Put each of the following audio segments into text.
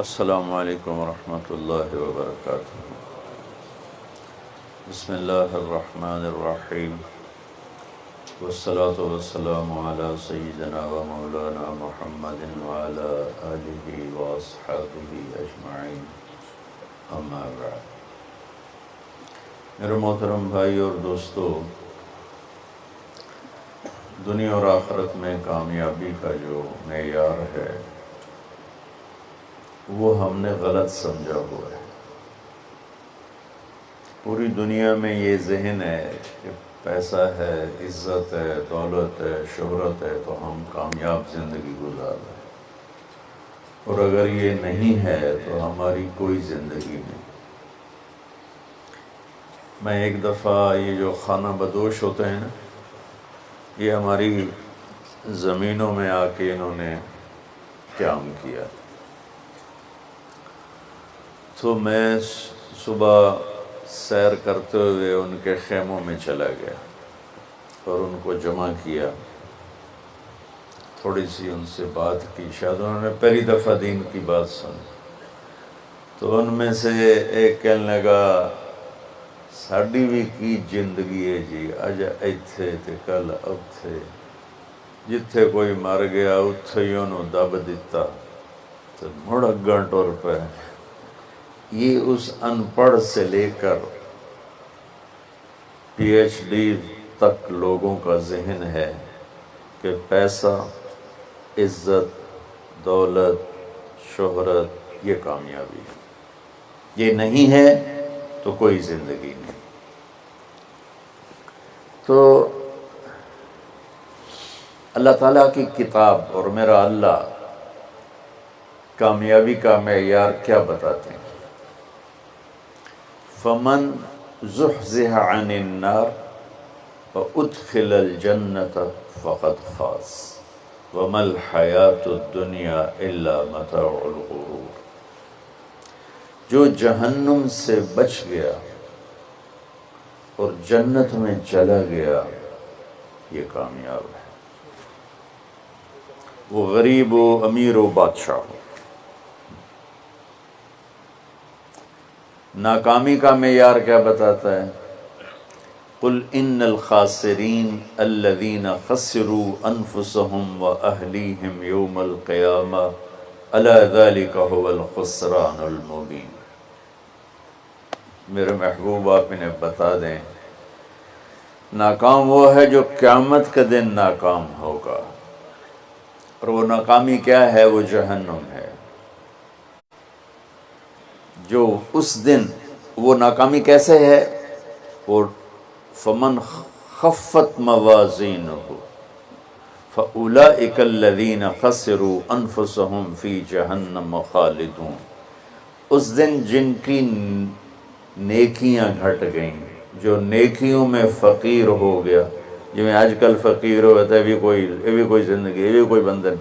السلام علیکم ورحمۃ اللہ وبرکاتہ۔ بسم اللہ الرحمن الرحیم، والصلاة والسلام علی سیدنا و مولانا محمد وعلی آلہ واصحابہ اجمعین، اما بعد۔ میرے محترم بھائی اور دوستو، دنیا اور آخرت میں کامیابی کا جو معیار ہے وہ ہم نے غلط سمجھا ہوا ہے۔ پوری دنیا میں یہ ذہن ہے کہ پیسہ ہے، عزت ہے، دولت ہے، شہرت ہے تو ہم کامیاب زندگی گزار رہے ہیں، اور اگر یہ نہیں ہے تو ہماری کوئی زندگی نہیں۔ میں ایک دفعہ یہ جو خانہ بدوش ہوتے ہیں نا، یہ ہماری زمینوں میں آ کے انہوں نے قیام کیا، تو میں صبح سیر کرتے ہوئے ان کے خیموں میں چلا گیا اور ان کو جمع کیا، تھوڑی سی ان سے بات کی، شاید انہوں نے پہلی دفعہ دین کی بات سنی، تو ان میں سے ایک کہنے لگا ساڈی بھی کی زندگی ہے جی، اج ایتھے تے کل اوتھے، جتھے کوئی مر گیا اتھے ہی انہوں دب دیتا تو مڑ اگاں ٹر پے۔ یہ اس ان پڑھ سے لے کر پی ایچ ڈی تک لوگوں کا ذہن ہے کہ پیسہ، عزت، دولت، شہرت یہ کامیابی ہے، یہ نہیں ہے تو کوئی زندگی نہیں۔ تو اللہ تعالیٰ کی کتاب اور میرا اللہ کامیابی کا معیار کیا بتاتے ہیں؟ فمن زحزح عن النار وادخل الجنة فقد فاز وما الحیاة الدنیا الا متاع الغرور۔ جو جہنم سے بچ گیا اور جنت میں چلا گیا یہ کامیاب ہے، وہ غریب ہو، امیر ہو، بادشاہ ہو۔ ناکامی کا معیار کیا بتاتا ہے؟ قل ان الخاسرین الذین خسروا انفسهم واہلیہم یوم القیامہ الا ذلک هو الخسران المبین۔ میرے محبوب آپ انہیں بتا دیں، ناکام وہ ہے جو قیامت کے دن ناکام ہوگا، اور وہ ناکامی کیا ہے؟ وہ جہنم ہے۔ جو اس دن وہ ناکامی کیسے ہے؟ وہ فمن خفت موازینہ فاولئک الذین خسروا انفسهم فی جہنم خالدون۔ اس دن جن کی نیکیاں گھٹ گئیں، جو نیکیوں میں فقیر ہو گیا، جو میں آج کل فقیر ہو گیا، یہ بھی کوئی زندگی، یہ بھی کوئی بندن۔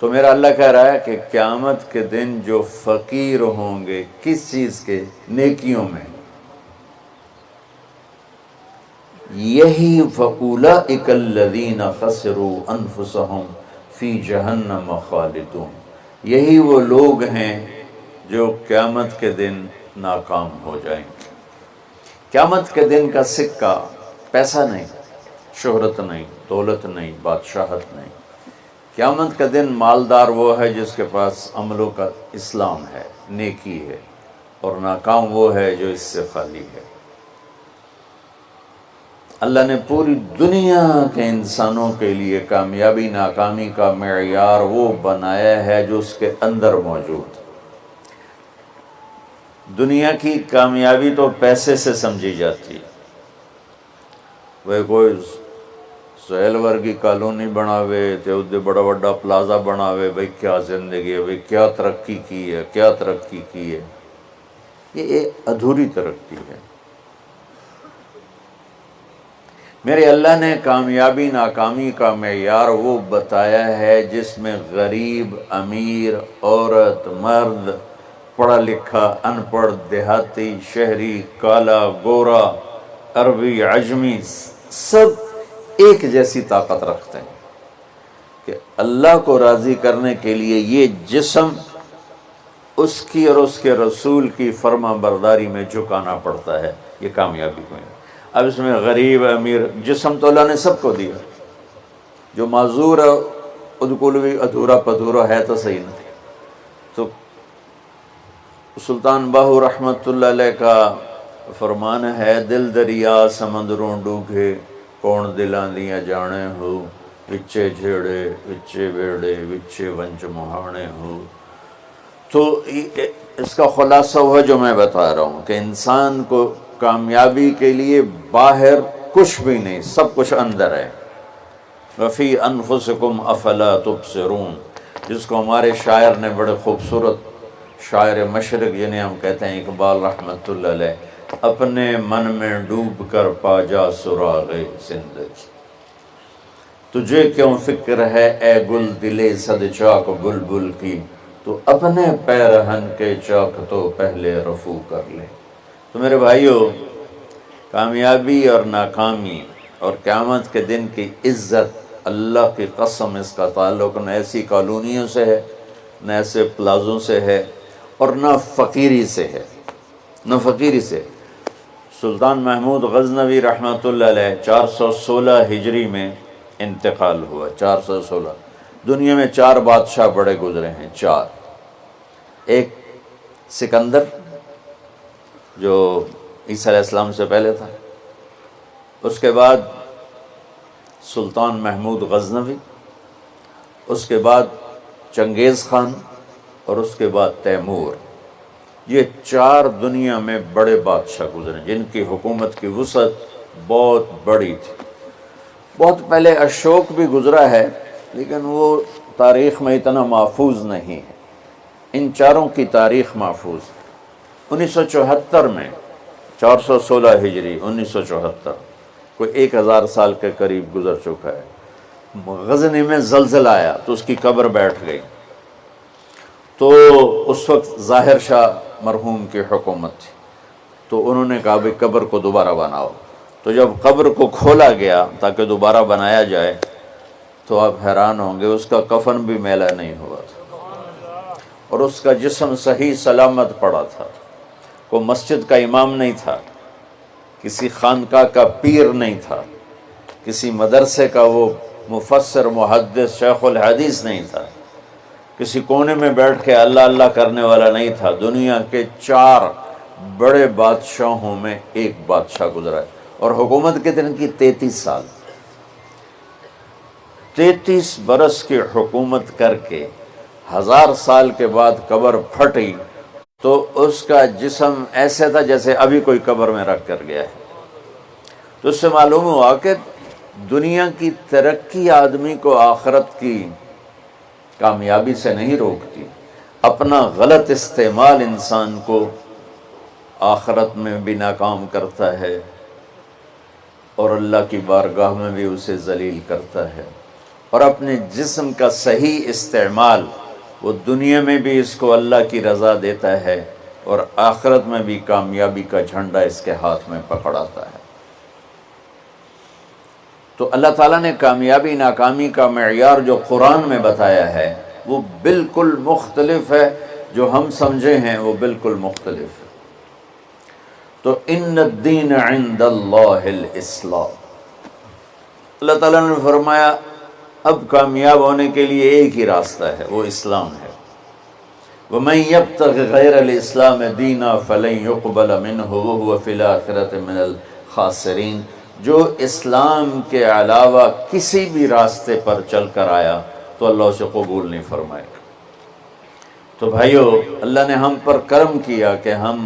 تو میرا اللہ کہہ رہا ہے کہ قیامت کے دن جو فقیر ہوں گے، کس چیز کے؟ نیکیوں میں، یہی فَأُولَئِكَ الَّذِينَ خَسِرُوا أَنفُسَهُمْ فِي جَهَنَّمَ خَالِدُونَ۔ یہی وہ لوگ ہیں جو قیامت کے دن ناکام ہو جائیں گے۔ قیامت کے دن کا سکہ پیسہ نہیں، شہرت نہیں، دولت نہیں، بادشاہت نہیں۔ قیامت کا دن مالدار وہ ہے جس کے پاس عملوں کا اسلام ہے، نیکی ہے، اور ناکام وہ ہے جو اس سے خالی ہے۔ اللہ نے پوری دنیا کے انسانوں کے لیے کامیابی ناکامی کا معیار وہ بنایا ہے جو اس کے اندر موجود۔ دنیا کی کامیابی تو پیسے سے سمجھی جاتی ہے، وہ کوئی سہیل ورگی کالونی بناوے تے ادھے بڑا بڑا پلازا بناوے، بھئی کیا زندگی ہے، بھئی کیا ترقی کی ہے، کیا ترقی کی ہے۔ یہ ادھوری ترقی ہے۔ میرے اللہ نے کامیابی ناکامی کا معیار وہ بتایا ہے جس میں غریب، امیر، عورت، مرد، پڑھا لکھا، ان پڑھ، دیہاتی، شہری، کالا، گورا، عربی، عجمی، سب ایک جیسی طاقت رکھتے ہیں کہ اللہ کو راضی کرنے کے لیے یہ جسم اس کی اور اس کے رسول کی فرما برداری میں جھکانا پڑتا ہے، یہ کامیابی میں ہے۔ اب اس میں غریب امیر، جسم تو اللہ نے سب کو دیا، جو معذور ہے ادھکلوی ادھورا پدھورا ہے تو صحیح نہ۔ تو سلطان باہو رحمۃ اللہ علیہ کا فرمان ہے، دل دریا سمندروں ڈوگے، کون دلاں دیاں جانے ہو، وچے جھیڑے وچے بیڑے وچے ونج مہانے ہو۔ تو اس کا خلاصہ وہ جو میں بتا رہا ہوں کہ انسان کو کامیابی کے لیے باہر کچھ بھی نہیں، سب کچھ اندر ہے۔ وفی انفسکم افلا تبصرون، جس کو ہمارے شاعر نے بڑے خوبصورت، شاعر مشرق جنہیں ہم کہتے ہیں اقبال رحمۃ اللہ علیہ، اپنے من میں ڈوب کر پا جا سراغ زندگی، تجھے کیوں فکر ہے اے گل دلے صد چاک بلبل کی، تو اپنے پیرہن کے چاک تو پہلے رفو کر لے۔ تو میرے بھائیو، کامیابی اور ناکامی اور قیامت کے دن کی عزت، اللہ کی قسم اس کا تعلق نہ ایسی کالونیوں سے ہے، نہ ایسے پلازوں سے ہے، اور نہ فقیری سے ہے، نہ فقیری سے۔ سلطان محمود غزنوی رحمۃ اللہ علیہ 416 ہجری میں انتقال ہوا، 416۔ دنیا میں 4 بادشاہ بڑے گزرے ہیں، 4۔ ایک سکندر جو عیسیٰ علیہ السلام سے پہلے تھا، اس کے بعد سلطان محمود غزنوی، اس کے بعد چنگیز خان، اور اس کے بعد تیمور۔ یہ 4 دنیا میں بڑے بادشاہ گزرے جن کی حکومت کی وسعت بہت بڑی تھی۔ بہت پہلے اشوک بھی گزرا ہے، لیکن وہ تاریخ میں اتنا محفوظ نہیں ہے۔ ان 4 کی تاریخ محفوظ ہے۔ 1974 میں، 416 ہجری 1974، کوئی 1000 سال کے قریب گزر چکا ہے، غزنی میں زلزلہ آیا تو اس کی قبر بیٹھ گئی۔ تو اس وقت ظاہر شاہ مرحوم کی حکومت تھی، تو انہوں نے کہا بھئی قبر کو دوبارہ بناؤ۔ تو جب قبر کو کھولا گیا تاکہ دوبارہ بنایا جائے، تو آپ حیران ہوں گے، اس کا کفن بھی میلا نہیں ہوا تھا، اور اس کا جسم صحیح سلامت پڑا تھا۔ کوئی مسجد کا امام نہیں تھا، کسی خانقاہ کا پیر نہیں تھا، کسی مدرسے کا وہ مفسر محدث شیخ الحدیث نہیں تھا، کسی کونے میں بیٹھ کے اللہ اللہ کرنے والا نہیں تھا۔ دنیا کے 4 بڑے بادشاہوں میں ایک بادشاہ گزرا ہے، اور حکومت کتنے کی؟ 33 سال۔ 33 برس کی حکومت کر کے 1000 سال کے بعد قبر پھٹی تو اس کا جسم ایسے تھا جیسے ابھی کوئی قبر میں رکھ کر گیا ہے۔ تو اس سے معلوم ہوا کہ دنیا کی ترقی آدمی کو آخرت کی کامیابی سے نہیں روکتی، اپنا غلط استعمال انسان کو آخرت میں بھی ناکام کرتا ہے، اور اللہ کی بارگاہ میں بھی اسے ذلیل کرتا ہے۔ اور اپنے جسم کا صحیح استعمال، وہ دنیا میں بھی اس کو اللہ کی رضا دیتا ہے، اور آخرت میں بھی کامیابی کا جھنڈا اس کے ہاتھ میں پکڑاتا ہے۔ تو اللہ تعالیٰ نے کامیابی ناکامی کا معیار جو قرآن میں بتایا ہے وہ بالکل مختلف ہے، جو ہم سمجھے ہیں وہ بالکل مختلف ہے۔ تو ان الدین عند اللہ الاسلام، اللہ تعالیٰ نے فرمایا اب کامیاب ہونے کے لیے ایک ہی راستہ ہے، وہ اسلام ہے۔ وَمَن يَبْتَغِ غَيْرَ الْإِسْلَامِ دِينًا فَلَن يُقْبَلَ مِنْهُ وَهُوَ فِي الْآخِرَةِ مِنَ الْخَاسِرِينَ، جو اسلام کے علاوہ کسی بھی راستے پر چل کر آیا تو اللہ اسے قبول نہیں فرمائے گا۔ تو بھائیو، اللہ نے ہم پر کرم کیا کہ ہم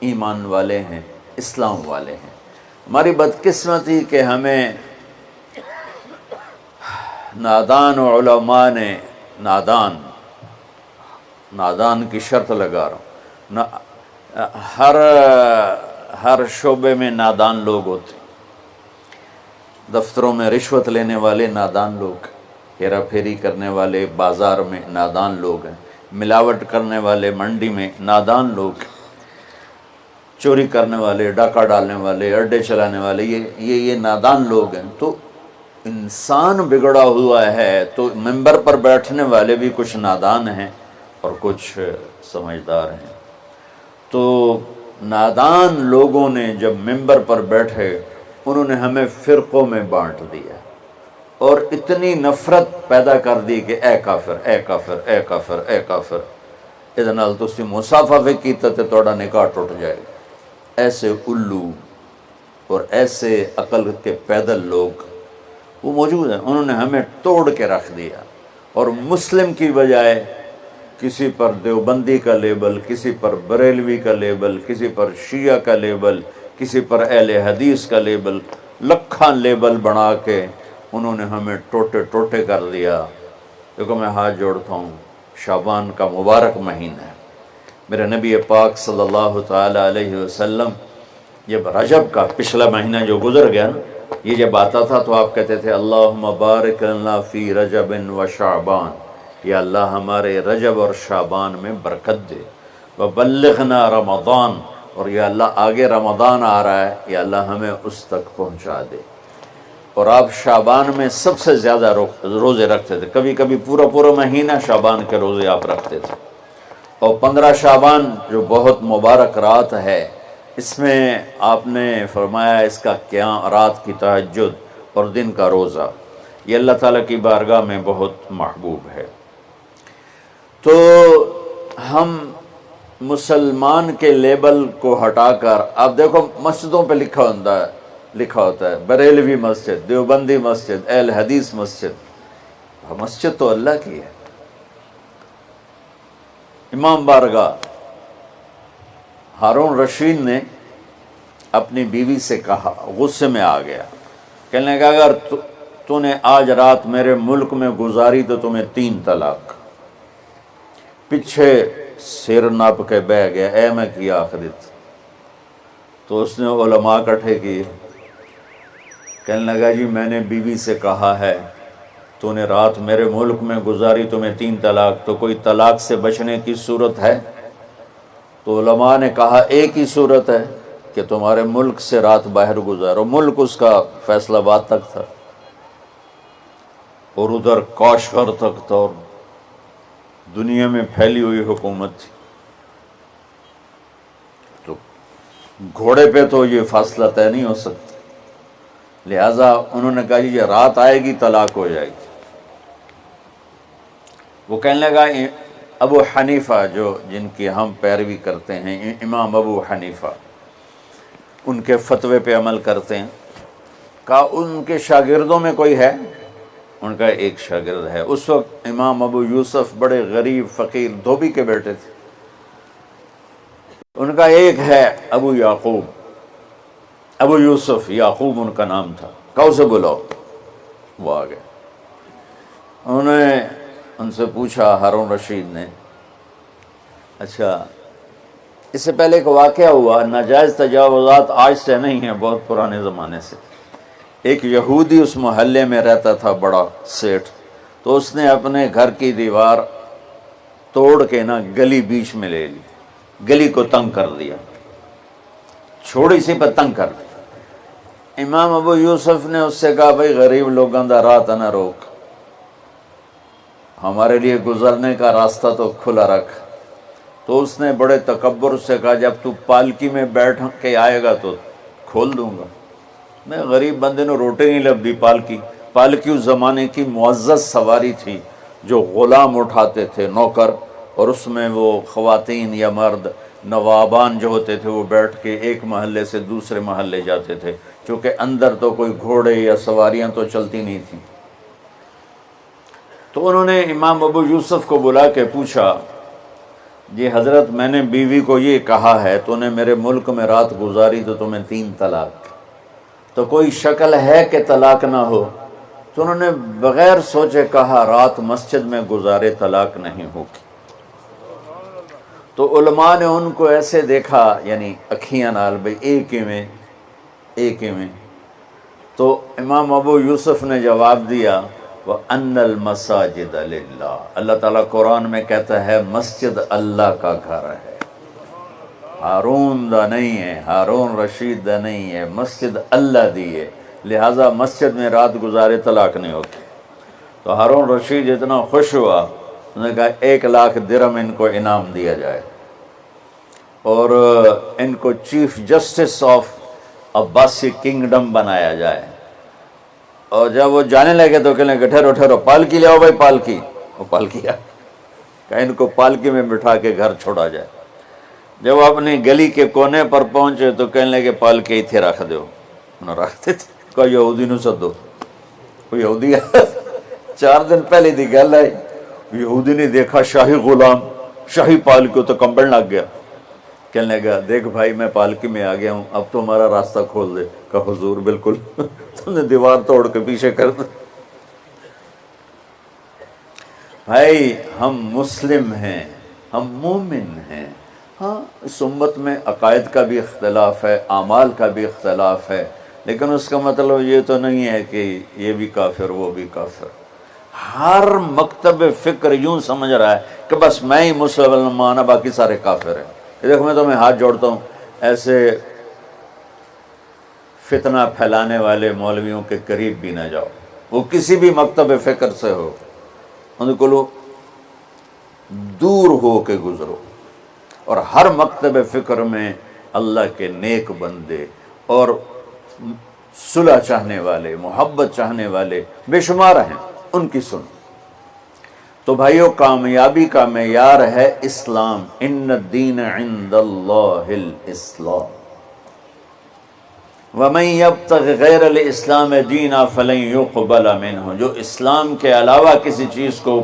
ایمان والے ہیں، اسلام والے ہیں۔ ہماری بدقسمتی کہ ہمیں نادان علماء نے، نادان کی شرط لگا رہا ہوں، ہر شعبے میں نادان لوگ ہوتے، دفتروں میں رشوت لینے والے نادان لوگ، ہیرا پھیری کرنے والے بازار میں نادان لوگ ہیں، ملاوٹ کرنے والے منڈی میں نادان لوگ، چوری کرنے والے، ڈاکہ ڈالنے والے، اڈے چلانے والے، یہ نادان لوگ ہیں۔ تو انسان بگڑا ہوا ہے تو ممبر پر بیٹھنے والے بھی کچھ نادان ہیں، اور کچھ سمجھدار ہیں۔ تو نادان لوگوں نے جب منبر پر بیٹھے انہوں نے ہمیں فرقوں میں بانٹ دیا اور اتنی نفرت پیدا کر دی کہ اے کافر اے کافر اے کافر اے کافر، ادھر نال تسی مصافحہ بھی کیتا تے تہاڈا نکاح ٹوٹ جائے گا۔ ایسے الو اور ایسے عقل کے پیدل لوگ وہ موجود ہیں، انہوں نے ہمیں توڑ کے رکھ دیا، اور مسلم کی بجائے کسی پر دیوبندی کا لیبل، کسی پر بریلوی کا لیبل، کسی پر شیعہ کا لیبل، کسی پر اہل حدیث کا لیبل، لکھاں لیبل بنا کے انہوں نے ہمیں ٹوٹے ٹوٹے کر دیا۔ دیکھو میں ہاتھ جوڑتا ہوں، شعبان کا مبارک مہینہ ہے، میرے نبی پاک صلی اللہ تعالی علیہ وسلم جب رجب کا پچھلا مہینہ جو گزر گیا نا، یہ جب آتا تھا تو آپ کہتے تھے اللہم بارک لنا فی رجب و شعبان، یا اللہ ہمارے رجب اور شعبان میں برکت دے، وبلغنا رمضان، اور یا اللہ آگے رمضان آ رہا ہے، یا اللہ ہمیں اس تک پہنچا دے۔ اور آپ شعبان میں سب سے زیادہ روزے رکھتے تھے، کبھی کبھی پورا مہینہ شعبان کے روزے آپ رکھتے تھے۔ اور 15 شعبان جو بہت مبارک رات ہے، اس میں آپ نے فرمایا اس کا قیام، رات کی تہجد اور دن کا روزہ، یہ اللہ تعالیٰ کی بارگاہ میں بہت محبوب ہے۔ تو ہم مسلمان کے لیبل کو ہٹا کر، آپ دیکھو مسجدوں پہ لکھا ہوتا ہے بریلوی مسجد، دیوبندی مسجد، اہل حدیث مسجد۔ مسجد تو اللہ کی ہے۔ امام بارگاہ ہارون رشید نے اپنی بیوی سے کہا، غصے میں آ گیا، کہنے لگا اگر تو نے آج رات میرے ملک میں گزاری تو تمہیں 3 طلاق۔ پیچھے سر ناپ کے بہ گیا، اے میں کیا آخرت؟ تو اس نے علماء اکٹھے کیے، کہنے لگا جی میں نے بیوی سے کہا ہے تو نے رات میرے ملک میں گزاری تمہیں 3 طلاق، تو کوئی طلاق سے بچنے کی صورت ہے؟ تو علماء نے کہا ایک ہی صورت ہے کہ تمہارے ملک سے رات باہر گزارو۔ ملک اس کا فیصل آباد تک تھا اور ادھر کاشغر تک تھا، اور دنیا میں پھیلی ہوئی حکومت تھی، تو گھوڑے پہ تو یہ فاصلہ طے نہیں ہو سکتا، لہٰذا انہوں نے کہا یہ رات آئے گی طلاق ہو جائے گی۔ وہ کہنے لگا ابو حنیفہ جو جن کی ہم پیروی کرتے ہیں، امام ابو حنیفہ، ان کے فتوے پہ عمل کرتے ہیں، کہا ان کے شاگردوں میں کوئی ہے؟ ان کا ایک شاگرد ہے۔ اس وقت امام ابو یوسف بڑے غریب فقیر دھوبی کے بیٹے تھے، ان کا ایک ہے ابو یعقوب، ابو یوسف یعقوب ان کا نام تھا، کہا اسے بلاؤ۔ وہ آ گئے، انہوں نے ان سے پوچھا ہارون رشید نے، اچھا اس سے پہلے ایک واقعہ ہوا، ناجائز تجاوزات آج سے نہیں ہیں، بہت پرانے زمانے سے۔ ایک یہودی اس محلے میں رہتا تھا، بڑا سیٹھ، تو اس نے اپنے گھر کی دیوار توڑ کے نا گلی بیچ میں لے لی، گلی کو تنگ کر دیا، چھوڑی سی پہ تنگ کر دیا۔ امام ابو یوسف نے اس سے کہا بھائی غریب لوگوں دا راہ نہ روک، ہمارے لیے گزرنے کا راستہ تو کھلا رکھ۔ تو اس نے بڑے تکبر سے کہا جب تو پالکی میں بیٹھ کے آئے گا تو کھول دوں گا۔ میں غریب بندے نے روٹی نہیں لبھی۔ پالکی اس زمانے کی معزز سواری تھی جو غلام اٹھاتے تھے، نوکر، اور اس میں وہ خواتین یا مرد نوابان جو ہوتے تھے وہ بیٹھ کے ایک محلے سے دوسرے محلے جاتے تھے، چونکہ اندر تو کوئی گھوڑے یا سواریاں تو چلتی نہیں تھیں۔ تو انہوں نے امام ابو یوسف کو بلا کے پوچھا جی حضرت میں نے بیوی کو یہ کہا ہے تو نے میرے ملک میں رات گزاری تو تمہیں 3 طلاق، تو کوئی شکل ہے کہ طلاق نہ ہو؟ تو انہوں نے بغیر سوچے کہا رات مسجد میں گزارے طلاق نہیں ہوگی۔ تو علماء نے ان کو ایسے دیکھا، یعنی اکھیاں نال، بھئی ایک میں تو امام ابو یوسف نے جواب دیا وَأَنَّ الْمَسَاجِدَ لِلَّهِ، اللہ تعالیٰ قرآن میں کہتا ہے مسجد اللہ کا گھر ہے، ہارون دا نہیں ہے، ہارون رشید دا نہیں ہے، مسجد اللہ دی ہے، لہٰذا مسجد میں رات گزارے طلاق نہیں ہوتی۔ تو ہارون رشید اتنا خوش ہوا انہوں نے کہا 1,00,000 درہم ان کو انعام دیا جائے اور ان کو chief justice of Abbasi kingdom بنایا جائے۔ اور جب وہ جانے لگے تو کہنے لگے ٹھہرو ٹھہرو، پالکی لے آؤ بھائی، پالکی۔ وہ پالکی آ، کہ ان کو پالکی میں بٹھا کے گھر چھوڑا جائے۔ جب وہ اپنی گلی کے کونے پر پہنچے تو کہنے لگے پالکی اتھے رکھ دو، انہوں رکھتے تھے۔ کہا یہودی نو سدو، وہ یہودی 4 دن پہلے دی گل ہے، یہودی نے دیکھا شاہی غلام، شاہی پالکی، تو کمبل لگ گیا۔ کہنے لگا دیکھ بھائی میں پالکی میں آ گیا ہوں، اب تو ہمارا راستہ کھول دے۔ کہا حضور بالکل، تم نے دیوار توڑ کے پیچھے کر دی۔ بھائی ہم مسلم ہیں، ہم مومن ہیں۔ ہاں اس امت میں عقائد کا بھی اختلاف ہے، اعمال کا بھی اختلاف ہے، لیکن اس کا مطلب یہ تو نہیں ہے کہ یہ بھی کافر وہ بھی کافر۔ ہر مکتب فکر یوں سمجھ رہا ہے کہ بس میں ہی مسلمان ہوں، باقی سارے کافر ہیں۔ دیکھو میں تمہیں ہاتھ جوڑتا ہوں، ایسے فتنہ پھیلانے والے مولویوں کے قریب بھی نہ جاؤ، وہ کسی بھی مکتب فکر سے ہو، ان کو لو دور ہو کے گزرو۔ اور ہر مکتب فکر میں اللہ کے نیک بندے اور صلح چاہنے والے، محبت چاہنے والے بے شمار ہیں، ان کی سنو۔ تو بھائیو کامیابی کا معیار ہے اسلام، ان الدین عند اللہ الاسلام، وَمَن يَبْتَغِ غَيْرَ الْإِسْلَامِ دِينًا فَلَن يُقْبَلَ مِنْهُ، جو اسلام کے علاوہ کسی چیز کو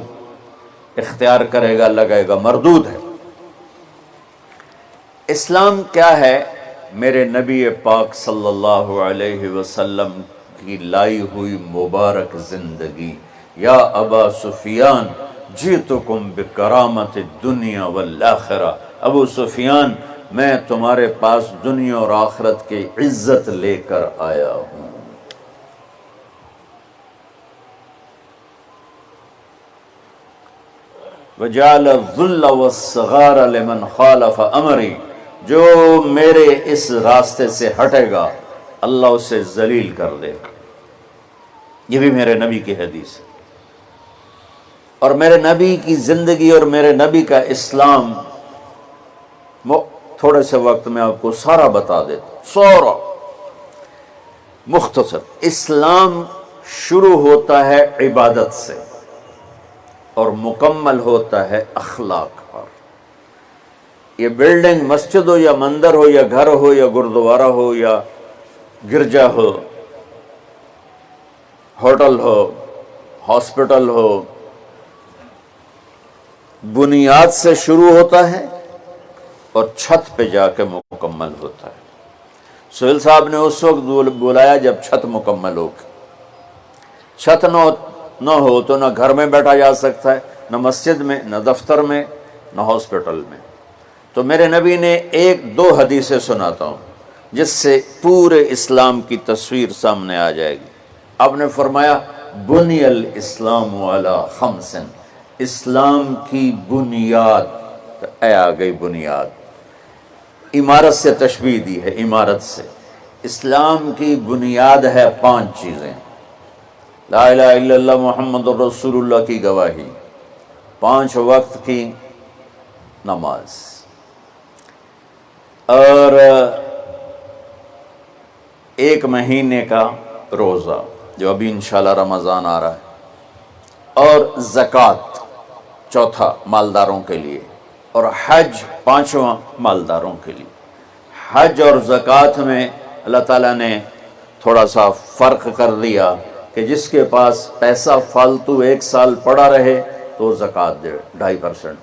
اختیار کرے گا اللہ کہے گا مردود ہے۔ اسلام کیا ہے؟ میرے نبی پاک صلی اللہ علیہ وسلم کی لائی ہوئی مبارک زندگی۔ یا ابا سفیان جئتکم بکرامت الدنیا والآخرہ، ابو سفیان میں تمہارے پاس دنیا اور آخرت کی عزت لے کر آیا ہوں۔ وَجَعَلَ الذُّلَّ وَالصِّغَارَ لِمَنْ خَالَفَ أَمْرِي، جو میرے اس راستے سے ہٹے گا اللہ اسے ذلیل کر دے گا۔ یہ بھی میرے نبی کی حدیث ہے، اور میرے نبی کی زندگی اور میرے نبی کا اسلام تھوڑے سے وقت میں آپ کو سارا بتا دیتا ہوں، سارا مختصر۔ اسلام شروع ہوتا ہے عبادت سے اور مکمل ہوتا ہے اخلاق پر۔ یہ بلڈنگ مسجد ہو یا مندر ہو یا گھر ہو یا گردوارہ ہو یا گرجا ہو، ہوٹل ہو، ہاسپٹل ہو، بنیاد سے شروع ہوتا ہے اور چھت پہ جا کے مکمل ہوتا ہے۔ سہیل صاحب نے اس وقت بلایا جب چھت مکمل ہو، چھت نہ ہو تو نہ گھر میں بیٹھا جا سکتا ہے، نہ مسجد میں، نہ دفتر میں، نہ ہاسپٹل میں۔ تو میرے نبی نے 1-2 حدیثیں سناتا ہوں جس سے پورے اسلام کی تصویر سامنے آ جائے گی۔ آپ نے فرمایا بنی الاسلام علی 5، اسلام کی بنیاد، اے آ گئی بنیاد، عمارت سے تشبیہ دی ہے، عمارت سے۔ اسلام کی بنیاد ہے 5 چیزیں، لا الہ الا اللہ محمد الرسول اللہ کی گواہی، 5 وقت کی نماز، اور 1 مہینے کا روزہ جو ابھی انشاءاللہ رمضان آ رہا ہے، اور زکوٰۃ 4 مالداروں کے لیے، اور حج 5واں مالداروں کے لیے۔ حج اور زکوٰۃ میں اللہ تعالیٰ نے تھوڑا سا فرق کر دیا کہ جس کے پاس پیسہ فالتو 1 سال پڑا رہے تو وہ زکوٰۃ دے 2.5%،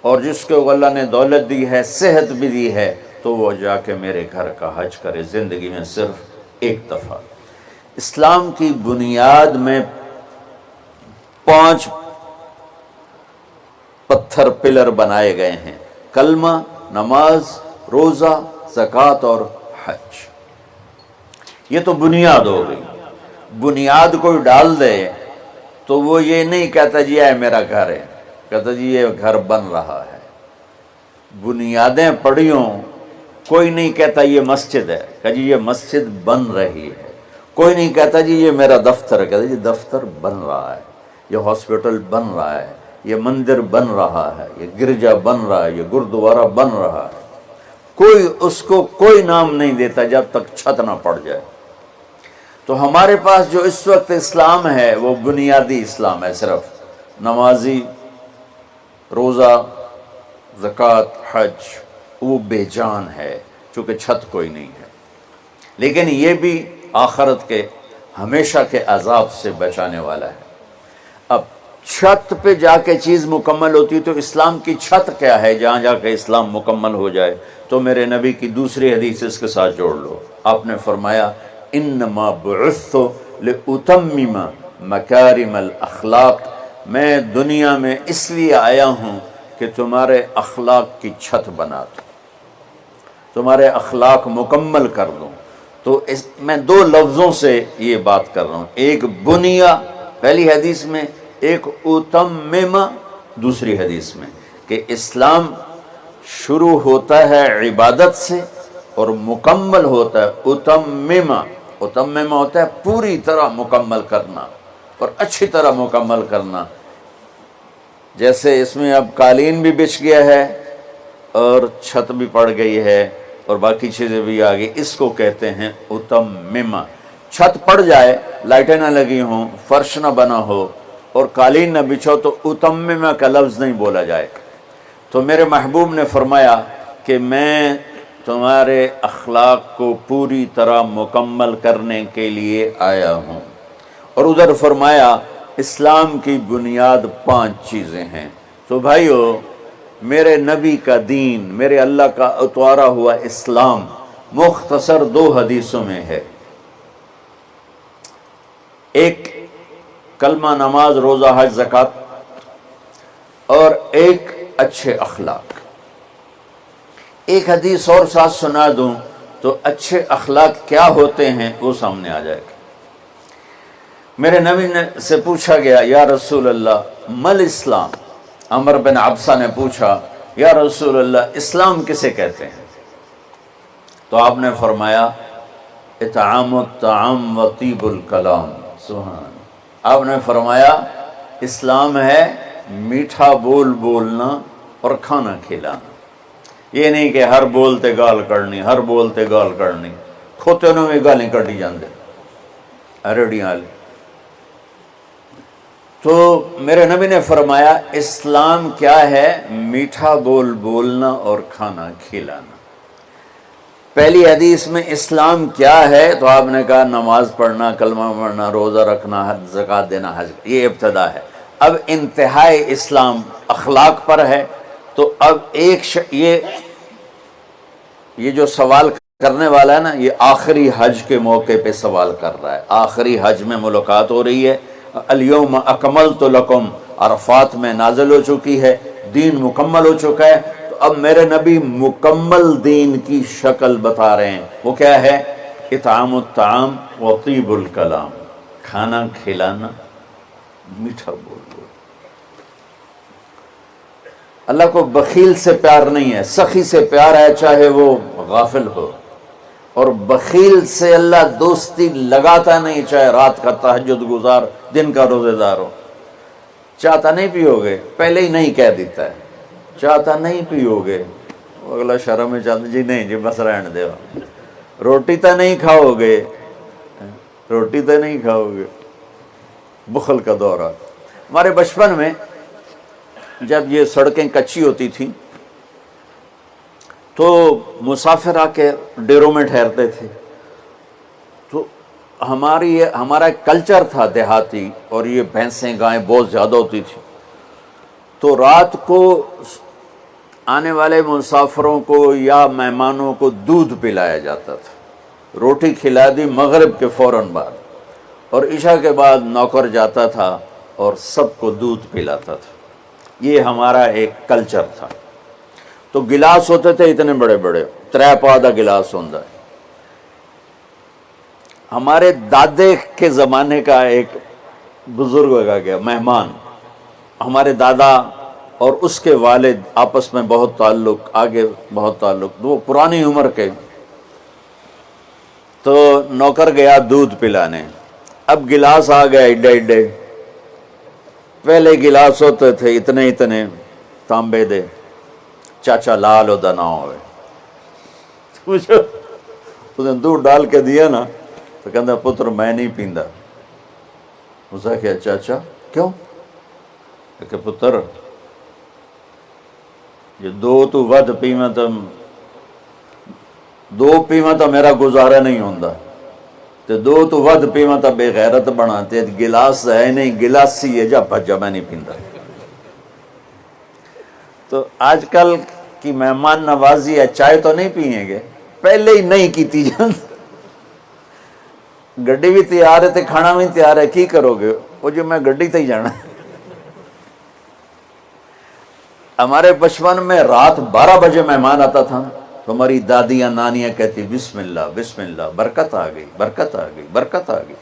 اور جس کو اللہ نے دولت دی ہے، صحت بھی دی ہے، تو وہ جا کے میرے گھر کا حج کرے زندگی میں صرف 1 دفعہ۔ اسلام کی بنیاد میں 5 پتھر پلر بنائے گئے ہیں، کلمہ، نماز، روزہ، زکوٰۃ اور حج۔ یہ تو بنیاد ہو گئی۔ بنیاد کوئی ڈال دے تو وہ یہ نہیں کہتا جی اے میرا گھر ہے، کہتا جی یہ گھر بن رہا ہے۔ بنیادیں پڑی ہوں، کوئی نہیں کہتا یہ مسجد ہے، کہ جی یہ مسجد بن رہی ہے۔ کوئی نہیں کہتا جی یہ میرا دفتر ہے، کہتا جی دفتر بن رہا ہے، یہ ہاسپٹل بن رہا ہے، یہ مندر بن رہا ہے، یہ گرجا بن رہا ہے، یہ گردوارہ بن رہا ہے، کوئی اس کو کوئی نام نہیں دیتا جب تک چھت نہ پڑ جائے۔ تو ہمارے پاس جو اس وقت اسلام ہے وہ بنیادی اسلام ہے، صرف نمازی، روزہ، زکوٰۃ، حج، وہ بے جان ہے چونکہ چھت کوئی نہیں ہے۔ لیکن یہ بھی آخرت کے ہمیشہ کے عذاب سے بچانے والا ہے۔ اب چھت پہ جا کے چیز مکمل ہوتی تو اسلام کی چھت کیا ہے جہاں جا کے اسلام مکمل ہو جائے؟ تو میرے نبی کی دوسری حدیث اس کے ساتھ جوڑ لو۔ آپ نے فرمایا انما بعثت لاتمم مکارم الاخلاق، میں دنیا میں اس لیے آیا ہوں کہ تمہارے اخلاق کی چھت بنا دوں، تمہارے اخلاق مکمل کر دوں۔ تو میں دو لفظوں سے یہ بات کر رہا ہوں، ایک بنیا پہلی حدیث میں، ایک اتمم دوسری حدیث میں، کہ اسلام شروع ہوتا ہے عبادت سے اور مکمل ہوتا ہے اتمم۔ اتمم ہوتا ہے پوری طرح مکمل کرنا اور اچھی طرح مکمل کرنا۔ جیسے اس میں اب قالین بھی بچھ گیا ہے اور چھت بھی پڑ گئی ہے اور باقی چیزیں بھی آ گئی، اس کو کہتے ہیں اتمم۔ چھت پڑ جائے، لائٹیں نہ لگی ہوں، فرش نہ بنا ہو اور قالین نہ بچھو تو اتمم کا لفظ نہیں بولا جائے۔ تو میرے محبوب نے فرمایا کہ میں تمہارے اخلاق کو پوری طرح مکمل کرنے کے لیے آیا ہوں۔ اور ادھر فرمایا اسلام کی بنیاد 5 چیزیں ہیں۔ تو بھائیو، میرے نبی کا دین، میرے اللہ کا اتوارا ہوا اسلام مختصر 2 حدیثوں میں ہے، ایک کلمہ، نماز، روزہ، حج، زکوٰۃ، اور ایک اچھے اخلاق۔ ایک حدیث اور ساتھ سنا دوں تو اچھے اخلاق کیا ہوتے ہیں وہ سامنے آ جائے گا۔ میرے نبی سے پوچھا گیا یا رسول اللہ مل اسلام، عمر بن عبسہ نے پوچھا یا رسول اللہ اسلام کسے کہتے ہیں؟ تو آپ نے فرمایا اطعام الطعام و طیب الکلام۔ سبحان، آپ نے فرمایا اسلام ہے میٹھا بول بولنا اور کھانا کھلانا۔ یہ نہیں کہ ہر بولتے گال کرنی، ہر بولتے گال کرنی، کھوتے انہوں میں گالیں کٹی جاندے ریڑیاں والے۔ تو میرے نبی نے فرمایا اسلام کیا ہے؟ میٹھا بول بولنا اور کھانا کھلانا۔ پہلی حدیث میں اسلام کیا ہے تو آپ نے کہا نماز پڑھنا، کلمہ پڑھنا، روزہ رکھنا، حج، زکوٰۃ دینا، حج، یہ ابتدا ہے۔ اب انتہائی اسلام اخلاق پر ہے۔ تو اب یہ جو سوال کرنے والا ہے نا، یہ آخری حج کے موقع پہ سوال کر رہا ہے۔ آخری حج میں ملاقات ہو رہی ہے، الیوم اکملت لکم عرفات میں نازل ہو چکی ہے، دین مکمل ہو چکا ہے۔ تو اب میرے نبی مکمل دین کی شکل بتا رہے ہیں، وہ کیا ہے؟ اطعام الطعام و طیب الکلام، کھانا کھلانا، میٹھا بول بول۔ اللہ کو بخیل سے پیار نہیں ہے، سخی سے پیار ہے، چاہے وہ غافل ہو۔ اور بخیل سے اللہ دوستی لگاتا نہیں، چاہے رات کا تہجد گزار، دن کا روزے دار ہو۔ چاہتا نہیں پیو گے، پہلے ہی نہیں کہہ دیتا ہے، چاہتا نہیں پیو گے، اگلا شرم میں چاہتا جی نہیں جی بس رہن دے، روٹی تو نہیں کھاؤ گے، روٹی تو نہیں کھاؤ گے۔ بخل کا دورہ۔ ہمارے بچپن میں جب یہ سڑکیں کچی ہوتی تھیں تو مسافر آ کے ڈیروں میں ٹھہرتے تھے، تو ہمارا ایک کلچر تھا دیہاتی، اور یہ بھینسیں گائیں بہت زیادہ ہوتی تھی، تو رات کو آنے والے مسافروں کو یا مہمانوں کو دودھ پلایا جاتا تھا۔ روٹی کھلا دی مغرب کے فوراً بعد، اور عشاء کے بعد نوکر جاتا تھا اور سب کو دودھ پلاتا تھا۔ یہ ہمارا ایک کلچر تھا۔ تو گلاس ہوتے تھے اتنے بڑے بڑے، 3 پا دا گلاس ہوتا ہے۔ ہمارے دادے کے زمانے کا ایک بزرگ آ گیا مہمان، ہمارے دادا اور اس کے والد آپس میں بہت تعلق، آگے بہت تعلق، وہ پرانی عمر کے۔ تو نوکر گیا دودھ پلانے، اب گلاس آ گیا ایڈے ایڈے، پہلے گلاس ہوتے تھے اتنے اتنے تانبے دے، چاچا لال ہوتا نہ ہوئے، اس نے دودھ ڈال کے دیا نا تو کہتا پتر میں نہیں پیندا۔ اس نے کہا چاچا کیوں؟ کہ پتر یہ دو ود پیواں تو دو پیواں تو میرا گزارا نہیں ہوندا، تے دو تو ود پیواں تو بے غیرت بنا، تے گلاس ہے نہیں گلاسی ہے، جا بھجا میں نہیں پیندا۔ تو آج کل کی مہمان نوازی ہے، چائے تو نہیں پئیں گے، پہلے ہی نہیں کیتی جاندی، گڈی بھی تیار ہے تے کھانا بھی تیار ہے، کی کرو گے؟ وہ جو میں گڈی تے ہی جانا۔ ہمارے بچپن میں رات 12 بجے مہمان آتا تھا تو ہماری دادیاں نانیاں کہتی بسم اللہ بسم اللہ، برکت آ گئی برکت آ گئی برکت آ گئی۔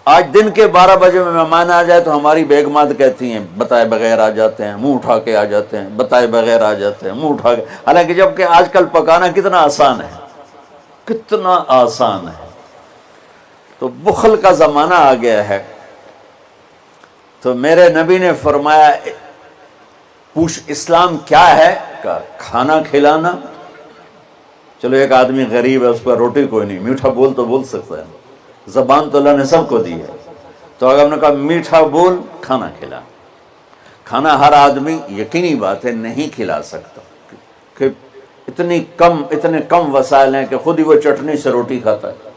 آج دن کے 12 بجے میں مہمان آ جائے تو ہماری بیگمات کہتی ہیں بتائے بغیر آ جاتے ہیں، منہ اٹھا کے آ جاتے ہیں، بتائے بغیر آ جاتے ہیں، منہ اٹھا کے، حالانکہ جب کہ آج کل پکانا کتنا آسان ہے، کتنا آسان ہے۔ تو بخل کا زمانہ آ گیا ہے۔ تو میرے نبی نے فرمایا پوچھ اسلام کیا ہے؟ کہا کھانا کھلانا۔ چلو ایک آدمی غریب ہے، اس پر روٹی کوئی نہیں، میٹھا بول تو بول سکتا ہے، زبان تو اللہ نے سب کو دی ہے، تو اگر ہم نے کہا میٹھا بول، کھانا کھلا۔ کھانا ہر آدمی یقینی بات ہے نہیں کھلا سکتا، کہ اتنے کم وسائل ہیں کہ خود ہی وہ چٹنی سے روٹی کھاتا ہے۔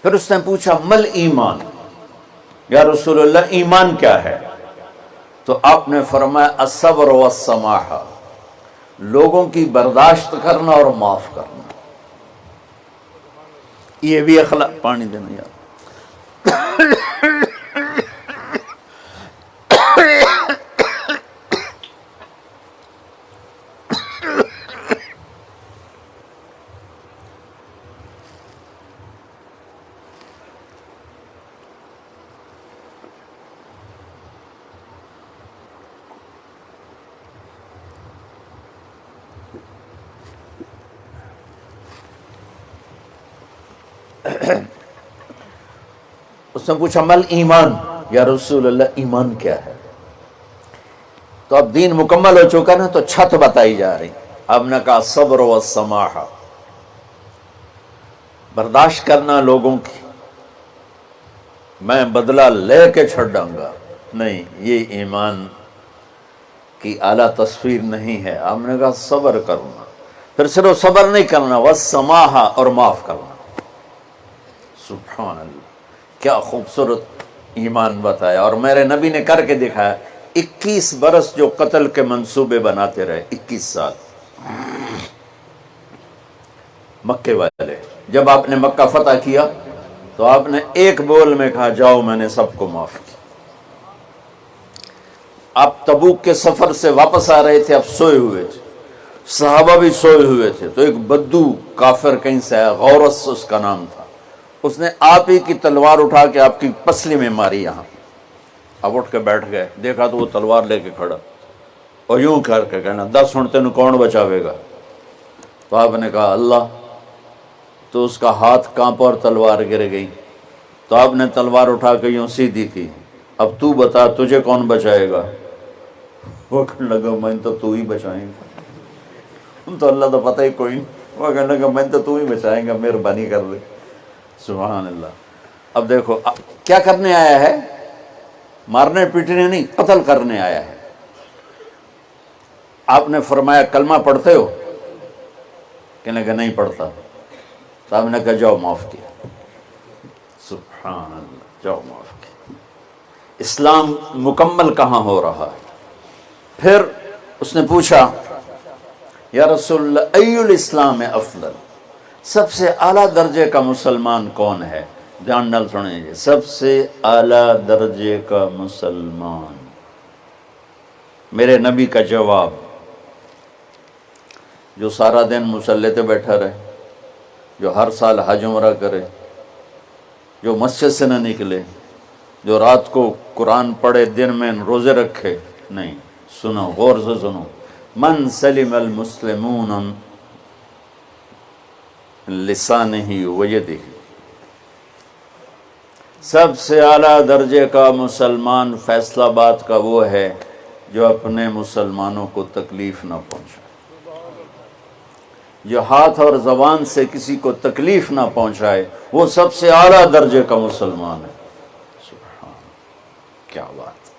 پھر اس نے پوچھا مل ایمان، یا رسول اللہ ایمان کیا ہے؟ تو آپ نے فرمایا الصبر والسماحہ، لوگوں کی برداشت کرنا اور معاف کرنا۔ یہ بھی اخلاق، پانی دینا یار۔ اس نے پوچھا مل ایمان، یا رسول اللہ ایمان کیا ہے؟ تو اب دین مکمل ہو چکا نا، تو چھت بتائی جا رہی۔ اب نے کہا صبر و سماحہ، برداشت کرنا لوگوں کی، میں بدلہ لے کے چھڑوں گا نہیں، یہ ایمان کی اعلیٰ تصویر نہیں ہے۔ ہم نے کہا صبر کرنا، پھر صرف صبر نہیں کرنا، والسماحہ، اور معاف کرنا۔ سبحان اللہ، کیا خوبصورت ایمان بتایا، اور میرے نبی نے کر کے دکھایا۔ 21 برس جو قتل کے منصوبے بناتے رہے، 21 سال مکے والے، جب آپ نے مکہ فتح کیا تو آپ نے ایک بول میں کہا جاؤ میں نے سب کو معاف کیا۔ آپ تبوک کے سفر سے واپس آ رہے تھے، آپ سوئے ہوئے تھے، صحابہ بھی سوئے ہوئے تھے، تو ایک بدو کافر کہیں سے آیا، غورس اس کا نام تھا، اس نے آپ ہی کی تلوار اٹھا کے آپ کی پسلی میں ماری یہاں۔ اب اٹھ کے بیٹھ گئے، دیکھا تو وہ تلوار لے کے کھڑا، اور یوں کر کے کہنا 10 ہن تینوں کون بچاوے گا؟ تو آپ نے کہا اللہ۔ تو اس کا ہاتھ کانپا اور تلوار گر گئی، تو آپ نے تلوار اٹھا کے یوں سیدھی کی، اب تو بتا تجھے کون بچائے گا؟ وہ کہنے لگا میں تو ہی بچائیں گا، ہم تو اللہ تو پتہ ہی کوئی نہیں۔ وہ کہنے لگا میں تو ہی بچائیں گا، مہربانی کر دے۔ سبحان اللہ۔ اب دیکھو کیا کرنے آیا ہے، مارنے پیٹنے نہیں، قتل کرنے آیا ہے۔ آپ نے فرمایا کلمہ پڑھتے ہو؟ کہنے لگا نہیں پڑھتا۔ تو آپ نے کہا جاؤ معاف کیا۔ سبحان اللہ، جاؤ معاف کیا۔ اسلام مکمل کہاں ہو رہا ہے؟ پھر اس نے پوچھا یا رسول اللہ ای الاسلام افضل، سب سے اعلیٰ درجے کا مسلمان کون ہے؟ دھیان نال سنیں جی، سب سے اعلیٰ درجے کا مسلمان، میرے نبی کا جواب، جو سارا دن مصلی پہ بیٹھا رہے، جو ہر سال حج عمرہ کرے، جو مسجد سے نہ نکلے، جو رات کو قرآن پڑھے، دن میں روزے رکھے، نہیں، سنو غور سے سنو، من سلم المسلمون لسانہ ویدہ، سب سے اعلیٰ درجے کا مسلمان فیصل آباد کا وہ ہے جو اپنے مسلمانوں کو تکلیف نہ پہنچائے، جو ہاتھ اور زبان سے کسی کو تکلیف نہ پہنچائے، وہ سب سے اعلیٰ درجے کا مسلمان ہے۔ سبحان، کیا بات!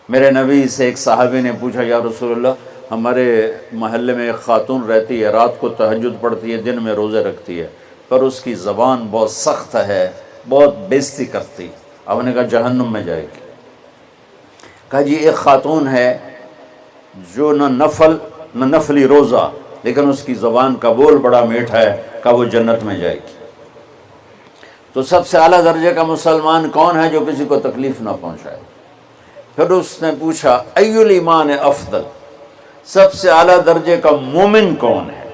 میرے نبی سے ایک صحابی نے پوچھا، یا رسول اللہ، ہمارے محلے میں ایک خاتون رہتی ہے، رات کو تہجد پڑھتی ہے، دن میں روزے رکھتی ہے، پر اس کی زبان بہت سخت ہے، بہت بےزتی کرتی۔ آپ نے کہا جہنم میں جائے گی۔ کہا جی ایک خاتون ہے جو نہ نفلی روزہ، لیکن اس کی زبان کا بول بڑا میٹھا ہے، کہا وہ جنت میں جائے گی۔ تو سب سے اعلیٰ درجے کا مسلمان کون ہے؟ جو کسی کو تکلیف نہ پہنچائے۔ پھر اس نے پوچھا ای الایمان افضل، سب سے اعلیٰ درجے کا مومن کون ہے؟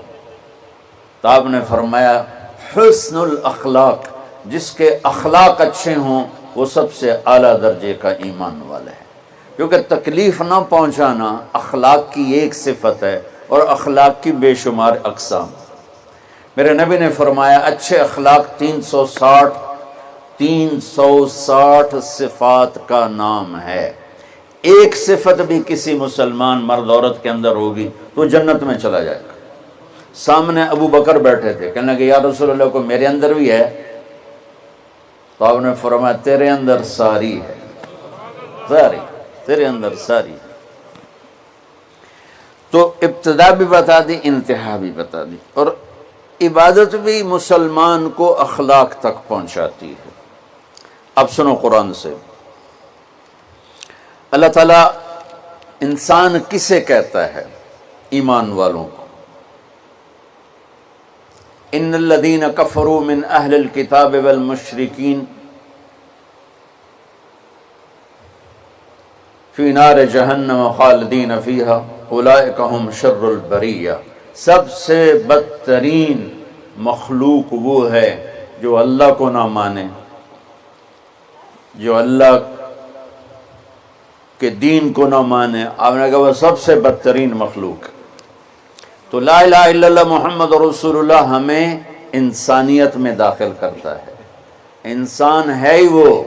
تو آپ نے فرمایا حسن الاخلاق، جس کے اخلاق اچھے ہوں وہ سب سے اعلیٰ درجے کا ایمان والا ہے۔ کیونکہ تکلیف نہ پہنچانا اخلاق کی ایک صفت ہے، اور اخلاق کی بے شمار اقسام۔ میرے نبی نے فرمایا اچھے اخلاق 360 صفات کا نام ہے۔ ایک صفت بھی کسی مسلمان مرد عورت کے اندر ہوگی تو جنت میں چلا جائے گا۔ سامنے ابو بکر بیٹھے تھے، کہنے لگے یا رسول اللہ کو میرے اندر بھی ہے؟ تو آپ نے فرمایا تیرے اندر ساری ہے، ساری، تیرے اندر ساری ہے۔ تو ابتدا بھی بتا دی، انتہا بھی بتا دی، اور عبادت بھی مسلمان کو اخلاق تک پہنچاتی ہے۔ اب سنو قرآن سے، اللہ تعالیٰ انسان کسے کہتا ہے؟ ایمان والوں کو۔ ان الذین کفروا من اہل الکتاب والمشرکین فی نار جہنم خالدین فیہا اولئک ہم شر البریہ۔ سب سے بدترین مخلوق وہ ہے جو اللہ کو نہ مانے، جو اللہ کہ دین کو نہ مانے۔ آپ نے کہا وہ سب سے بدترین مخلوق ہے۔ تو لا الہ الا اللہ محمد رسول اللہ ہمیں انسانیت میں داخل کرتا ہے۔ انسان ہے ہی وہ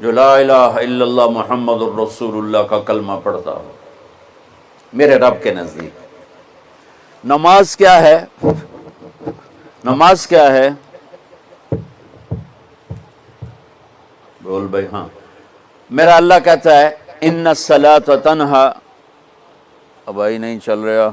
جو لا الہ الا اللہ محمد رسول اللہ کا کلمہ پڑھتا ہو میرے رب کے نزدیک۔ نماز کیا ہے؟ نماز کیا ہے؟ بول بھائی۔ ہاں، میرا اللہ کہتا ہے ان الصلاۃ تنہا، اب آئی نہیں چل رہا۔